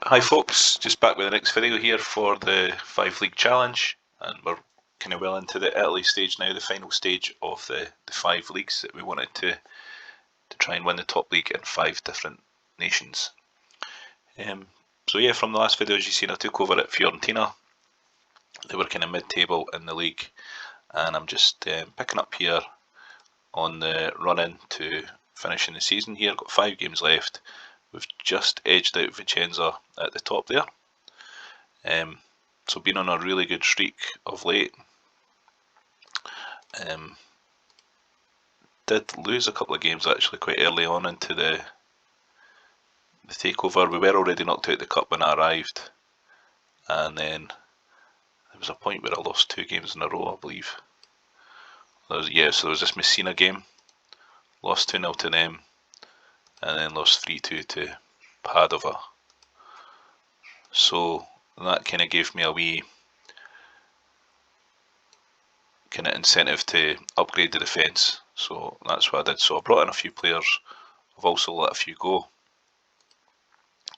Hi folks, just back with the next video here for the 5 league challenge, and we're kind of well into the Italy stage now, the final stage of the 5 leagues that we wanted to try and win the top league in 5 different nations. So yeah, from the last video, as you've seen, I took over at Fiorentina. They were kind of mid-table in the league, and I'm just picking up here on the run-in to finishing the season here. Got 5 games left. We've just edged out Vicenza at the top there. So been on a really good streak of late. Did lose a couple of games actually quite early on into the takeover. We were already knocked out the cup when I arrived, and then there was a point where I lost 2 games in a row, I believe. So there was this Messina game, lost 2-0 to them, and then lost 3-2 to Padova. So that kind of gave me a wee kind of incentive to upgrade the defence. So that's what I did. So I brought in a few players. I've also let a few go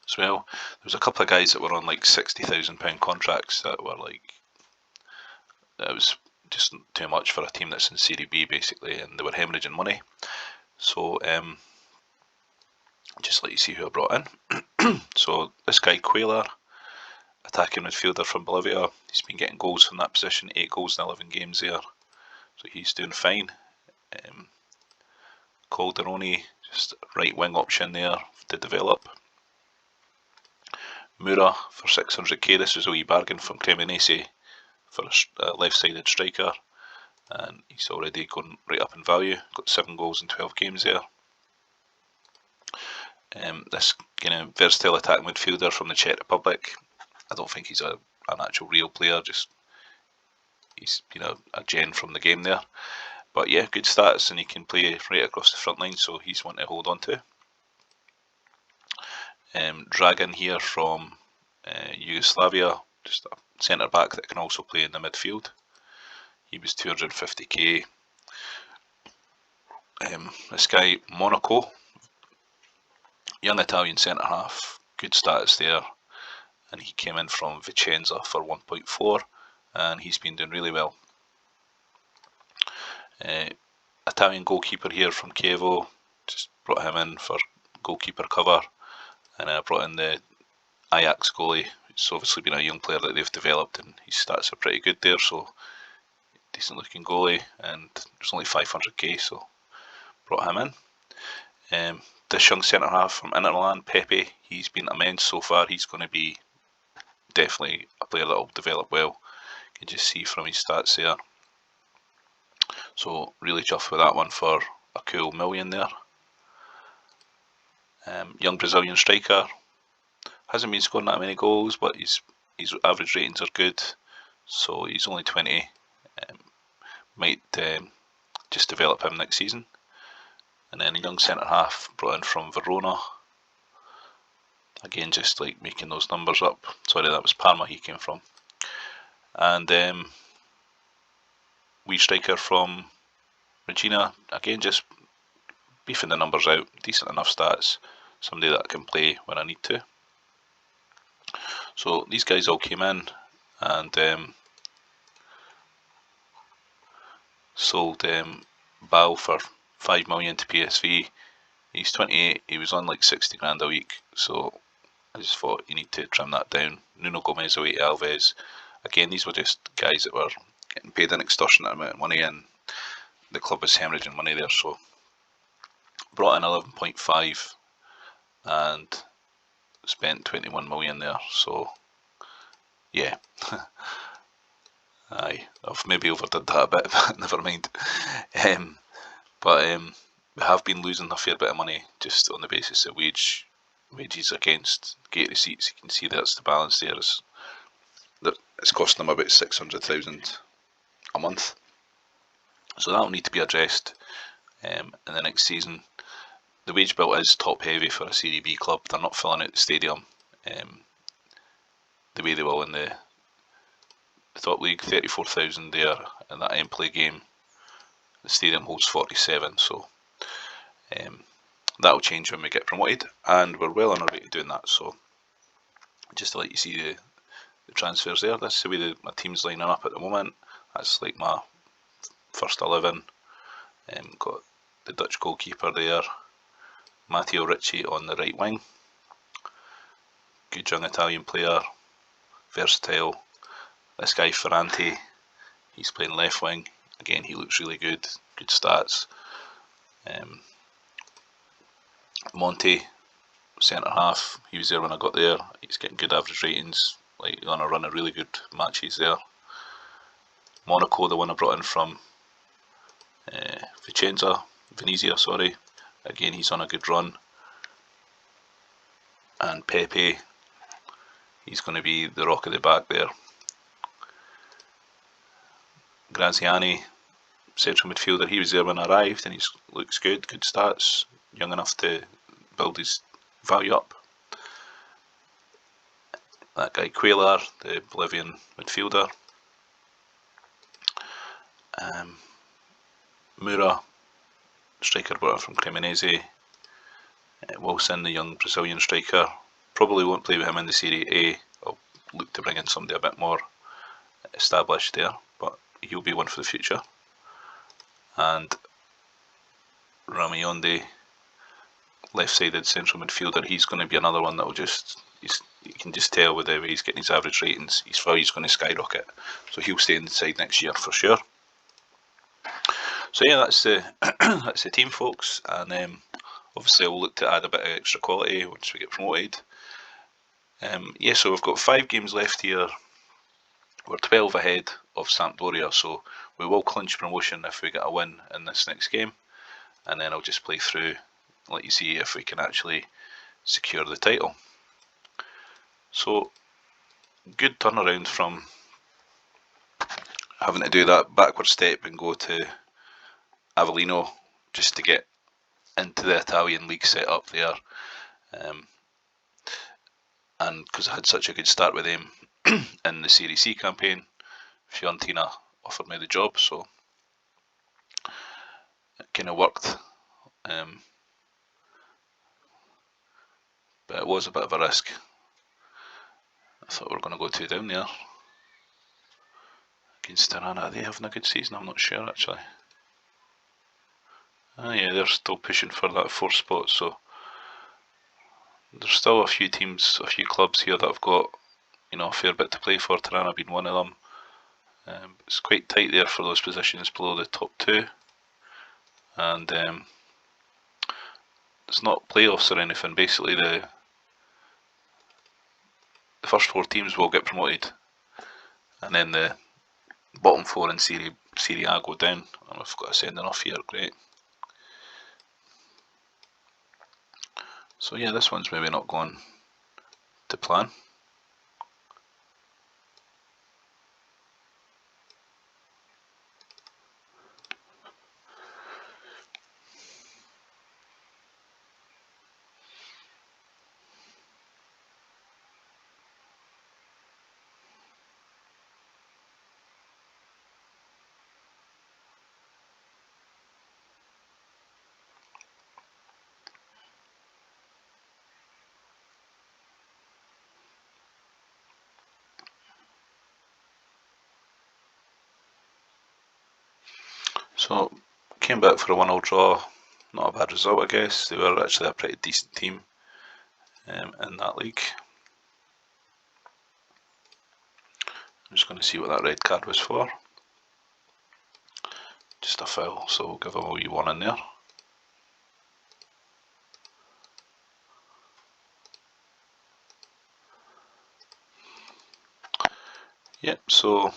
as well. There was a couple of guys that were on like £60,000 contracts that were like, that was just too much for a team that's in Serie B basically, and they were hemorrhaging money. So just let you see who I brought in. So this guy Quayler, attacking midfielder from Bolivia, he's been getting goals from that position, 8 goals in 11 games there, so he's doing fine. Calderoni, just right wing option there to develop. Mura for 600k, this was a wee bargain from Cremonese for a left-sided striker, and he's already gone right up in value, got 7 goals in 12 games there. This kind of versatile attacking midfielder from the Czech Republic, I don't think he's an actual real player, just he's a gen from the game there. But yeah, good stats, and he can play right across the front line, so he's one to hold on to. Dragan here from Yugoslavia, just a centre back that can also play in the midfield. He was 250k. This guy Monaco, young Italian centre half, good stats there, and he came in from Vicenza for 1.4, and he's been doing really well. Italian goalkeeper here from Chievo, just brought him in for goalkeeper cover, and I brought in the Ajax goalie. It's obviously been a young player that they've developed, and his stats are pretty good there, so decent looking goalie, and there's only 500k, so brought him in. This young centre half from Interland, Pepe, he's been immense so far. He's going to be definitely a player that will develop well. You can just see from his stats there. So really chuffed with that one for a cool million there. Young Brazilian striker, hasn't been scoring that many goals, but his average ratings are good, so he's only 20. Might just develop him next season. And then a young centre half brought in from Verona. Again, just like making those numbers up. Sorry, that was Parma he came from. And wee striker from Regina. Again, just beefing the numbers out. Decent enough stats. Somebody that can play when I need to. So these guys all came in, and sold Bal for 5 million to PSV. He's 28. He was on like 60 grand a week, so I just thought you need to trim that down. Nuno Gomez away to Alves. Again, these were just guys that were getting paid an extortionate amount of money, and the club was hemorrhaging money there, so brought in 11.5 and spent 21 million there. So yeah, aye, I've maybe overdid that a bit, but never mind. We have been losing a fair bit of money just on the basis of wages against gate receipts. You can see that's the balance there. It's costing them about 600,000 a month. So that will need to be addressed in the next season. The wage bill is top heavy for a Serie B club. They're not filling out the stadium the way they will in the top league. 34,000 there in that Empoli game. The stadium holds 47, so that will change when we get promoted, and we're well on our way to doing that. So just to let you see the transfers there. This is the way my team's lining up at the moment. That's like my first 11. Got the Dutch goalkeeper there, Matteo Ricci on the right wing. Good young Italian player, versatile. This guy Ferrante, he's playing left wing. Again, he looks really good stats. Monte, centre half, he was there when I got there. He's getting good average ratings, like on a run of really good matches there. Monaco, the one I brought in from Venezia, sorry. Again, he's on a good run. And Pepe, he's going to be the rock of the back there. Graziani, central midfielder, he was there when I arrived, and he looks good stats, young enough to build his value up. That guy Cuellar, the Bolivian midfielder. Moura, striker brought from Cremonese. Wilson, the young Brazilian striker. Probably won't play with him in the Serie A. I'll look to bring in somebody a bit more established there, but he'll be one for the future. And Ramionde, left-sided central midfielder, he's going to be another one that will you can just tell with the way he's getting his average ratings, his value's going to skyrocket. So he'll stay inside next year for sure. So yeah, that's the that's the team, folks, and obviously I'll look to add a bit of extra quality once we get promoted. Yeah, so we've got 5 games left here. We're 12 ahead of Sampdoria, so we will clinch promotion if we get a win in this next game, and then I'll just play through, let you see if we can actually secure the title. So, good turnaround from having to do that backward step and go to Avellino just to get into the Italian league set up there, and because I had such a good start with them in the Serie C campaign, Fiorentina offered me the job, so it kind of worked, but it was a bit of a risk. I thought we were going to go 2 down there against Tirana. Are they having a good season? I'm not sure actually. Yeah, they're still pushing for that 4th spot, so there's still a few teams, a few clubs here that have got, a fair bit to play for, Tirana being one of them. It's quite tight there for those positions below the top 2, and it's not playoffs or anything. Basically, the first 4 teams will get promoted, and then the bottom 4 in Serie A go down. And we've got a sending off here, great. So yeah, this one's maybe not going to plan. So, came back for a 1-1 draw. Not a bad result, I guess. They were actually a pretty decent team in that league. I'm just going to see what that red card was for. Just a foul, so we'll give him a wee 1 in there. Yep, so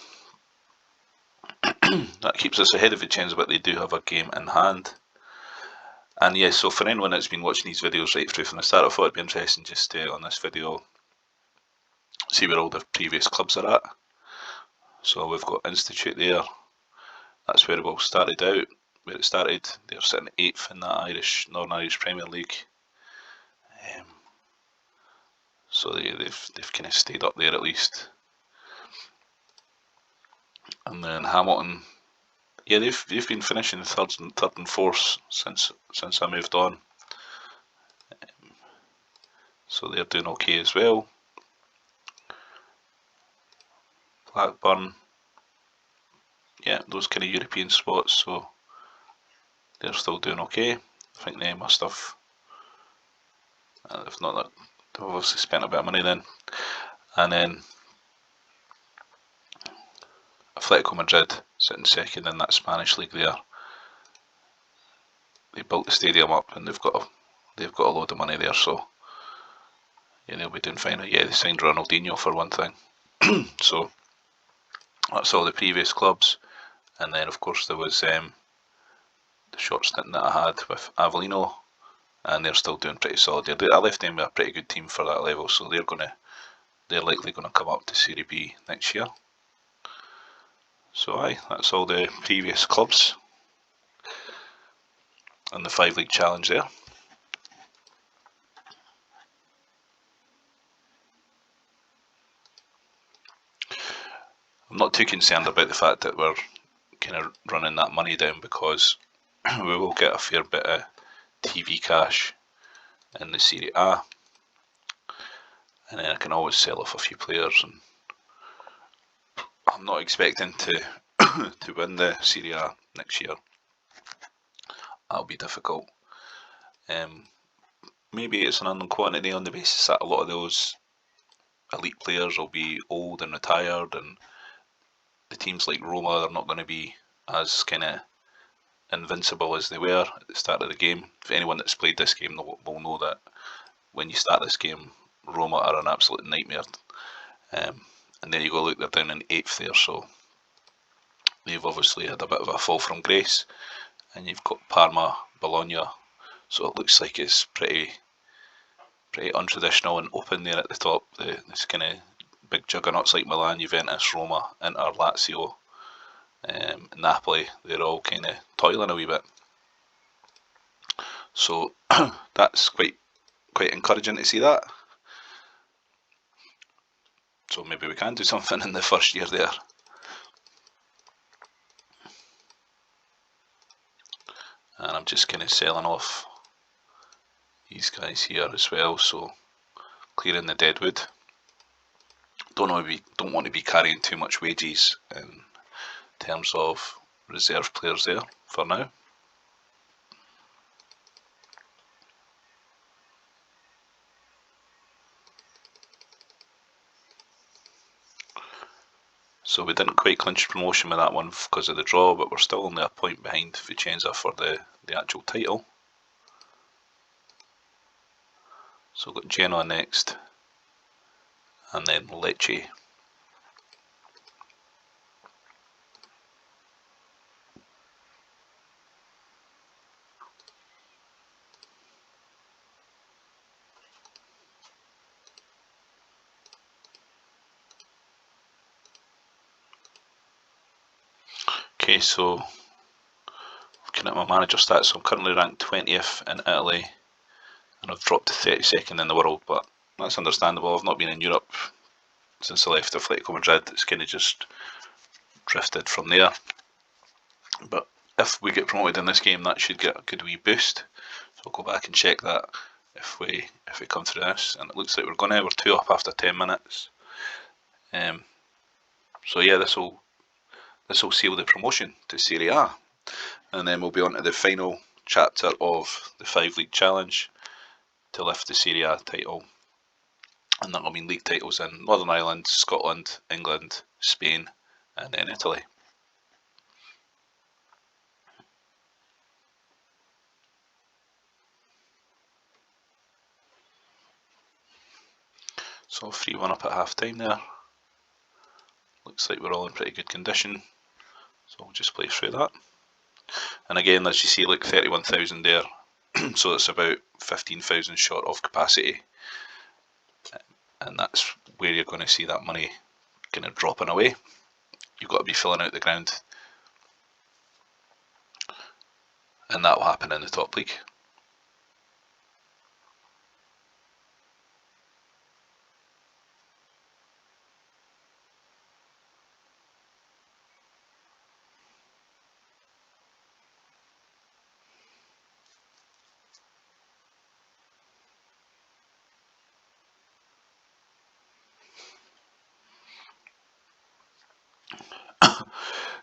that keeps us ahead of the chains, but they do have a game in hand. And yeah, so for anyone that's been watching these videos right through from the start, I thought it'd be interesting just to, on this video, see where all the previous clubs are at. So we've got Institute there. That's where it all started out. Where it started, they're sitting 8th in that Northern Irish Premier League. So they've kind of stayed up there at least. And then Hamilton, yeah, they've been finishing third and 4th since I moved on. So they're doing okay as well. Blackburn, yeah, those kind of European spots, so they're still doing okay. I think they must have, if not that, they've obviously spent a bit of money then. And then Atletico Madrid sitting second in that Spanish league there. They built the stadium up and they've got a load of money there, so yeah, they'll be doing fine. Yeah, they signed Ronaldinho for one thing. So that's all the previous clubs. And then of course there was the short stint that I had with Avellino, and they're still doing pretty solid. I left them with a pretty good team for that level, so they're likely gonna come up to Serie B next year. So aye, that's all the previous clubs and the 5 league challenge there. I'm not too concerned about the fact that we're kind of running that money down, because we will get a fair bit of TV cash in the Serie A, and then I can always sell off a few players, and I'm not expecting to to win the Serie A next year. That'll be difficult. Maybe it's an unknown quantity on the basis that a lot of those elite players will be old and retired, and the teams like Roma, they're not going to be as kind of invincible as they were at the start of the game. For anyone that's played this game will know that when you start this game, Roma are an absolute nightmare. And then you go look, they're down in 8th there, so they've obviously had a bit of a fall from grace. And you've got Parma, Bologna, so it looks like it's pretty untraditional and open there at the top. This kind of big juggernauts like Milan, Juventus, Roma, Inter, Lazio, Napoli, they're all kind of toiling a wee bit. So that's quite encouraging to see that. So maybe we can do something in the first year there. And I'm just kind of selling off these guys here as well, so clearing the deadwood. Don't want to be carrying too much wages in terms of reserve players there for now. So we didn't quite clinch promotion with that one because of the draw, but we're still only a point behind Vicenza for the actual title. So we've got Genoa next, and then Lecce. Okay, so looking at my manager stats, so I'm currently ranked 20th in Italy, and I've dropped to 32nd in the world, but that's understandable. I've not been in Europe since I left Atletico Madrid. It's kind of just drifted from there. But if we get promoted in this game, that should get a good wee boost. So I'll go back and check that if we come through this, and it looks like we're 2 up after 10 minutes. So yeah, this will seal the promotion to Serie A, and then we'll be on to the final chapter of the 5 league challenge to lift the Serie A title, and that will mean league titles in Northern Ireland, Scotland, England, Spain, and then Italy. So 3-1 up at half time there. Looks like we're all in pretty good condition, so we'll just play through that. And again, as you see, like 31,000 there, so it's about 15,000 short of capacity, and that's where you're going to see that money kind of dropping away. You've got to be filling out the ground, and that will happen in the top league.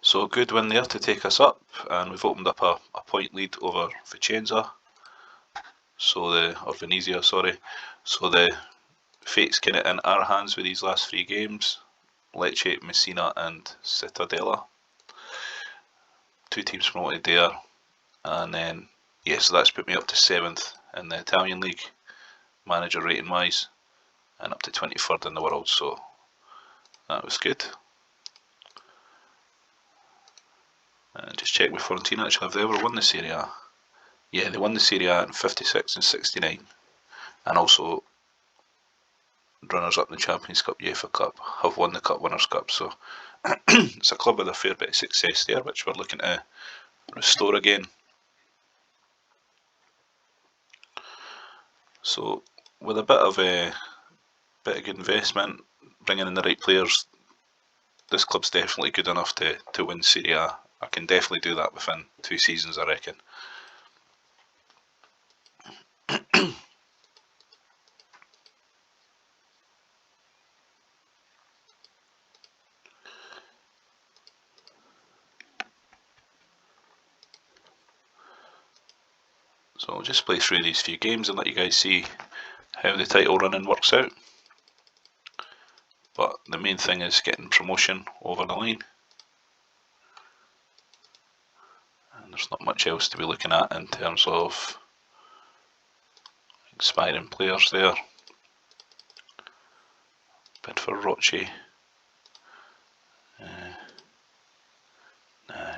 So a good win there to take us up, and we've opened up a point lead over Vicenza. Or Venezia, sorry. So the fate's kind of in our hands with these last 3 games. Lecce, Messina and Cittadella. 2 teams promoted there. And then, so that's put me up to 7th in the Italian league, manager rating wise, and up to 23rd in the world, so that was good. And just check with Fiorentina, actually, have they ever won the Serie A? Yeah, they won the Serie A in 56 and 69, and also runners up in the Champions Cup, UEFA Cup, have won the Cup Winners' Cup, so it's a club with a fair bit of success there, which we're looking to restore again. So with a bit of good investment, bringing in the right players, this club's definitely good enough to win Serie A. I can definitely do that within 2 seasons, I reckon. So I'll just play through these few games and let you guys see how the title running works out. But the main thing is getting promotion over the line. And there's not much else to be looking at in terms of expiring players there. Bid for Rocci. Nah,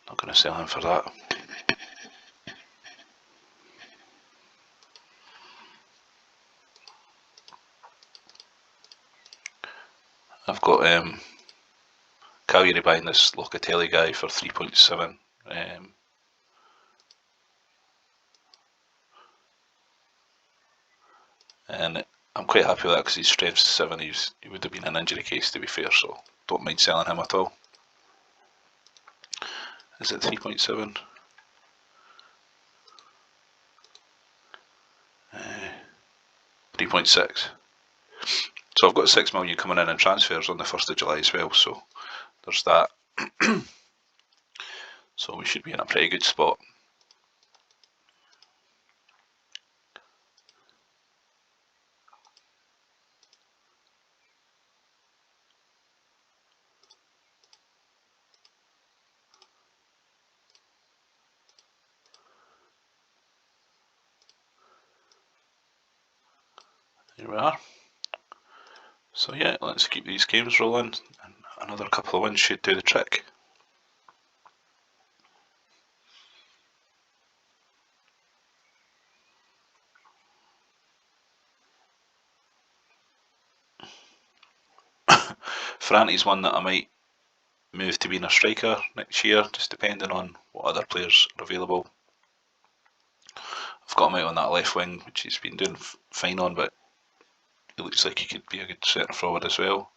not going to sell him for that. I've got Cagliari buying this Locatelli guy for 3.7. And I'm quite happy with that because he's strength 7. He would have been an injury case, to be fair, so don't mind selling him at all. Is it 3.7? 3.6. So I've got 6 million coming in transfers on the 1st of July as well, so there's that. So we should be in a pretty good spot. Here we are. So yeah, let's keep these games rolling, and another couple of wins should do the trick. Ferranti's one that I might move to being a striker next year, just depending on what other players are available. I've got him out on that left wing, which he's been doing fine on, but he looks like he could be a good centre forward as well.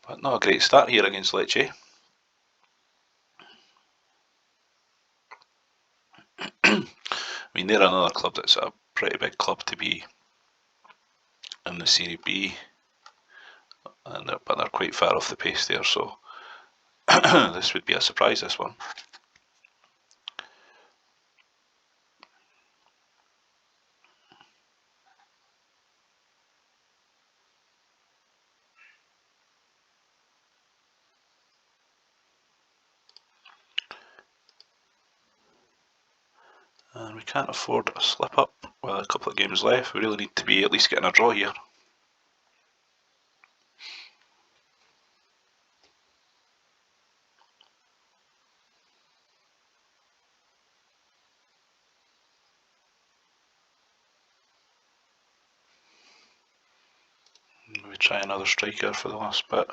But not a great start here against Lecce. I mean, they're another club that's a pretty big club to be in the Serie B, but they're quite far off the pace there, so this would be a surprise, this one. And we can't afford a slip up with a couple of games left. We really need to be at least getting a draw here. Maybe try another striker for the last bit.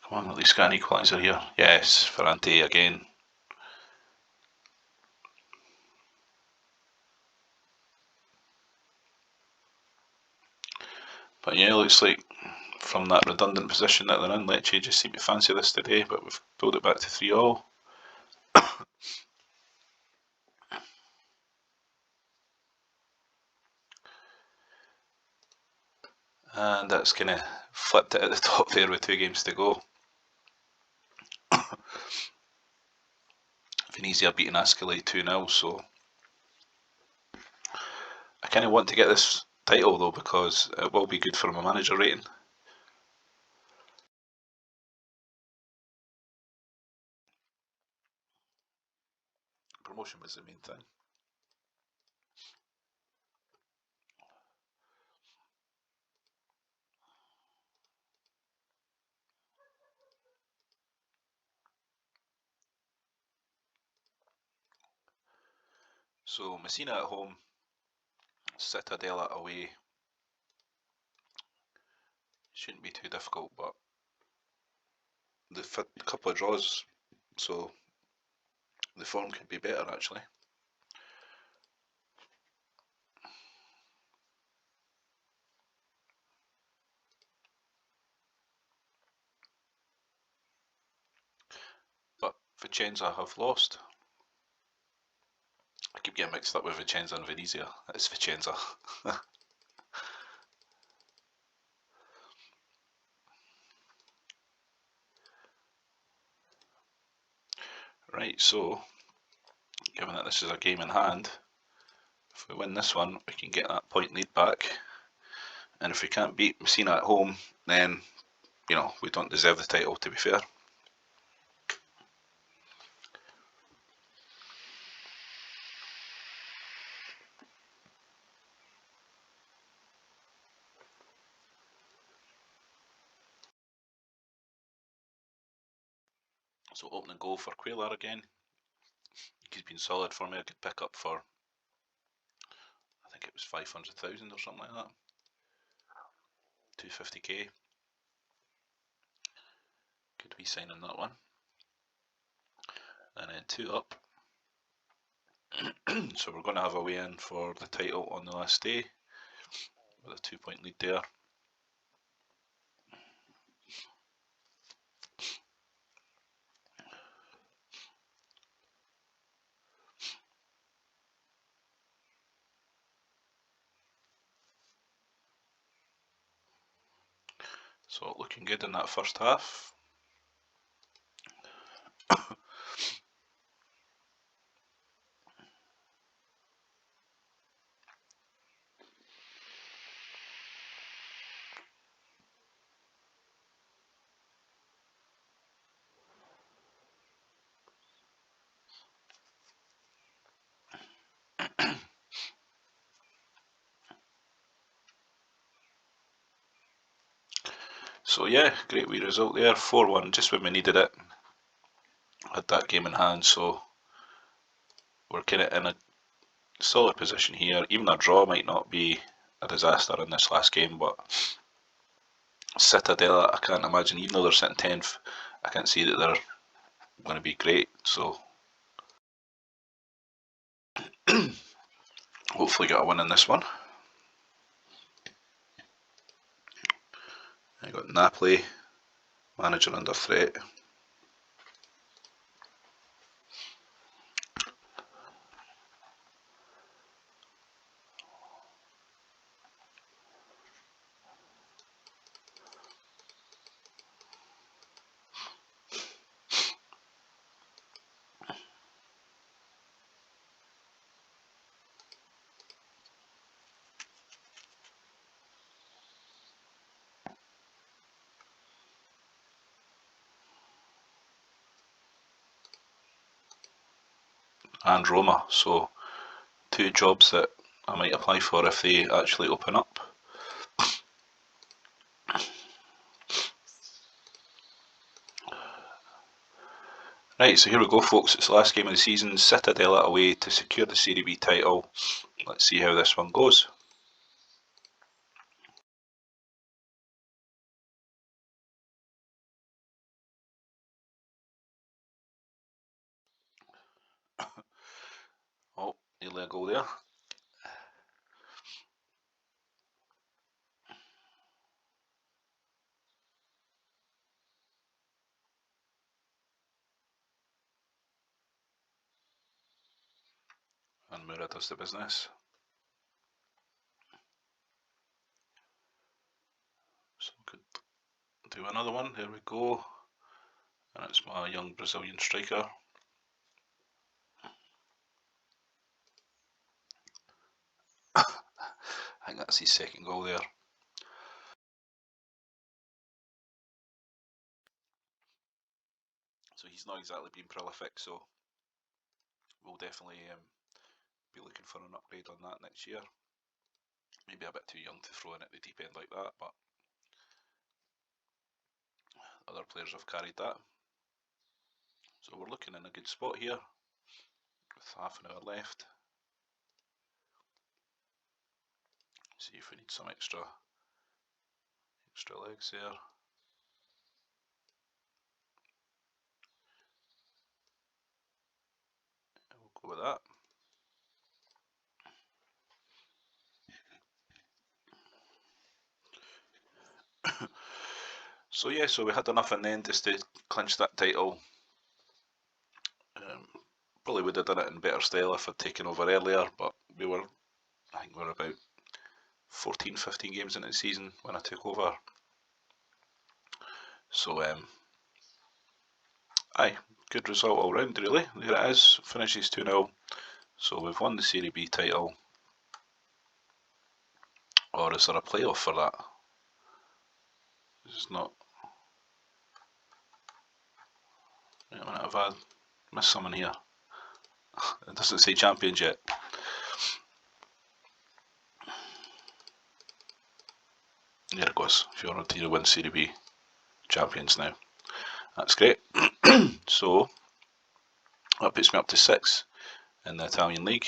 Come on, at least get an equaliser here. Yes, Ferrante again. But yeah, looks like from that redundant position that they're in, Lecce just seem to fancy this today, but we've pulled it back to 3-all. And that's kind of flipped it at the top there with 2 games to go. Venezia beating Ascoli 2-0, so I kind of want to get this title though because it will be good for my manager rating. Promotion was the main thing. So Messina at home, Cittadella away. Shouldn't be too difficult, but they've had a couple of draws, so the form could be better actually. But Vicenza have lost. I keep getting mixed up with Vicenza and Venezia. It's Vicenza. Right, so given that this is a game in hand, if we win this one, we can get that point lead back. And if we can't beat Messina at home, then, you know, we don't deserve the title, to be fair. So opening goal for Quaylar again. He's been solid for me. I could pick up for, I think it was 500,000 or something like that. 250k. Could we sign in that one? And then 2 up. So we're going to have a weigh in for the title on the last day with a 2-point lead there. So looking good in that first half. So yeah, great wee result there, 4-1, just when we needed it. Had that game in hand, so we're kind of in a solid position here. Even a draw might not be a disaster in this last game, but Cittadella, I can't imagine, even though they're sitting 10th, I can't see that they're going to be great, so hopefully get a win in this one. I got Napoli, manager under threat. And Roma, so 2 jobs that I might apply for if they actually open up. Right, so here we go folks, it's the last game of the season, Cittadella away to secure the Serie B title. Let's see how this one goes. Nearly a goal there. And Moura does the business. So we could do another one. There we go. And it's my young Brazilian striker. I think that's his second goal there. So he's not exactly been prolific, so we'll definitely be looking for an upgrade on that next year. Maybe a bit too young to throw in at the deep end like that, but other players have carried that. So we're looking in a good spot here with half an hour left. See if we need some extra legs there. We'll go with that. So yeah, so we had enough in the end just to clinch that title. Probably would have done it in better style if I'd taken over earlier, but I think we were about 14-15 games into the season when I took over. So aye, good result all round really. There it is, finishes 2-0. So we've won the Serie B title. Or is there a playoff for that? It's not. Wait a minute, have I missed someone here? It doesn't say champions yet. There it goes. Fiorentina win Serie B champions now. That's great. So that puts me up to 6th in the Italian league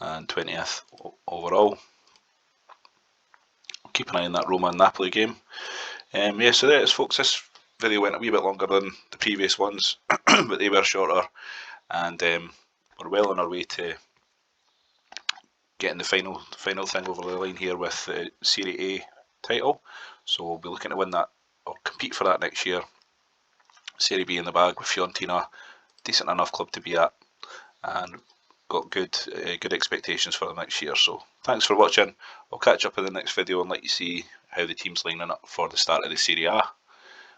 and 20th overall. I'll keep an eye on that Roma and Napoli game. Yeah, so there it is, folks. This video went a wee bit longer than the previous ones, but they were shorter, and we're well on our way to getting the final thing over the line here with the Serie A title. So we'll be looking to win that or compete for that next year. Serie B in the bag with Fiorentina, decent enough club to be at, and got good expectations for them next year. So thanks for watching. I'll catch up in the next video and let you see how the team's lining up for the start of the Serie A,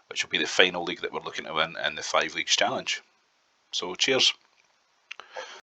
which will be the final league that we're looking to win in the 5 Leagues Challenge. So cheers.